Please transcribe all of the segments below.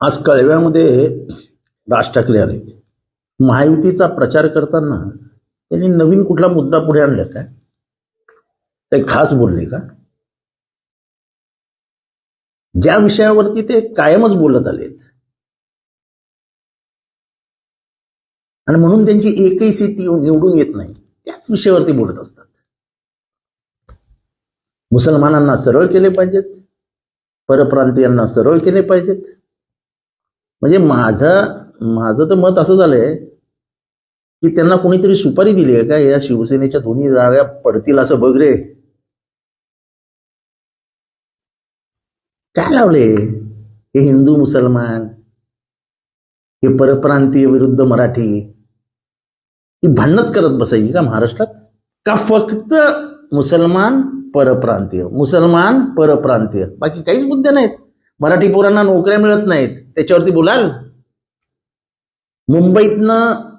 आज कळव्यामध्ये राज ठाकरे आले. महायुतीचा प्रचार करताना त्यांनी नवीन कुठला मुद्दा पुढे आणला काय? ते खास बोलले का? ज्या विषयावरती ते कायमच बोलत आलेत आणि म्हणून त्यांची एकही सीट निवडून येत नाही, त्याच विषयावरती बोलत असतात. मुसलमानांना सरळ केले पाहिजेत, परप्रांतीयांना सरळ केले पाहिजेत. म्हणजे माझं तर मत असं झालंय की त्यांना कोणीतरी सुपारी दिली आहे का, या शिवसेनेच्या दोन्ही जागा पडतील असं बघ रे. काय लावले हे हिंदू मुसलमान, हे परप्रांतीय विरुद्ध मराठी, ही भांडणच करत बसायची का महाराष्ट्रात? का फक्त मुसलमान परप्रांतीय, मुसलमान परप्रांतीय, बाकी काहीच मुद्दे नाहीत? मराठी पोरांना नोकऱ्या मिळत नाहीत, त्याच्यावरती बोलाल? मुंबईतनं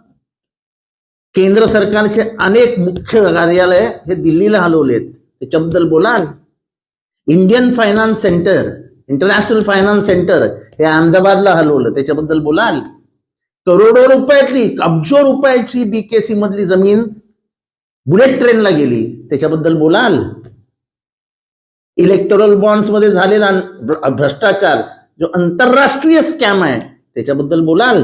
केंद्र सरकारचे अनेक मुख्य कार्यालय हे दिल्लीला हलवलेत, त्याच्याबद्दल बोलाल? Indian finance centre, international finance centre हे अहमदाबादला हलवलं, त्याच्याबद्दल बोलाल? करोडो रुपयातली, अब्जो रुपयाची बीकेसी मधली जमीन बुलेट ट्रेनला गेली, त्याच्याबद्दल बोलाल? इलेक्टोरल बॉन्ड्स मध्ये झालेला भ्रष्टाचार जो आंतरराष्ट्रीय स्कॅम आहे, त्याच्याबद्दल बोलाल?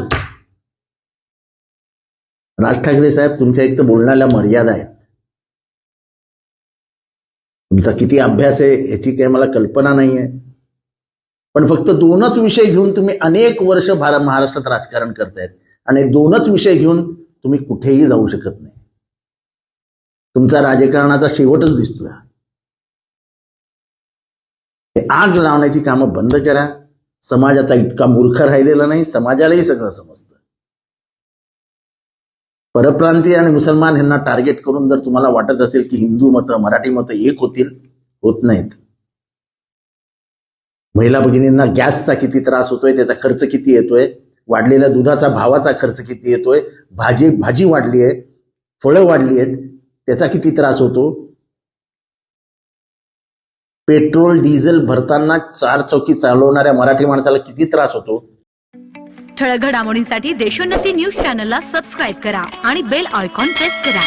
राज ठाकरे साहेब, तुमच्या इथं बोलण्याला मर्यादा आहेत. तुमचा किती अभ्यास आहे याची काही मला कल्पना नाहीये, पण फक्त दोनच विषय घेऊन तुम्ही अनेक वर्ष महाराष्ट्रात राजकारण करतायत आणि दोनच विषय घेऊन तुम्ही कुठेही जाऊ शकत नाही. तुमचा राजकारणाचा शेवटच दिसतोय. आग लावण्याची कामं बंद करा. समाज आता इतका मूर्ख राहिलेला नाही, समाजालाही सगळं समजतं. परप्रांतीय आणि मुसलमान यांना टार्गेट करून जर तुम्हाला वाटत असेल की हिंदू मतं मराठी मतं एक होतील, होत नाहीत. महिला भगिनींना गॅसचा किती त्रास होतोय, त्याचा खर्च किती येतोय, वाढलेल्या दुधाचा भावाचा खर्च किती येतोय, भाजी वाढली आहे, फळं वाढली आहेत, त्याचा किती त्रास होतो. पेट्रोल डिझेल भरताना 4 चौकी चालवणाऱ्या मराठी माणसाला किती त्रास होतो. ठळक घडामोडींसाठी देशोन्नती न्यूज चॅनलला सबस्क्राईब करा आणि बेल आयकॉन प्रेस करा.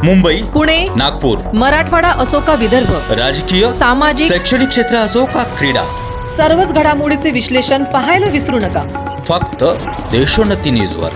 मुंबई, पुणे, नागपूर, मराठवाडा असो का विदर्भ, राजकीय, सामाजिक, शैक्षणिक क्षेत्र असो का क्रीडा, सर्वच घडामोडीचे विश्लेषण पाहायला विसरू नका. फक्त देशोन्नती न्यूजवर.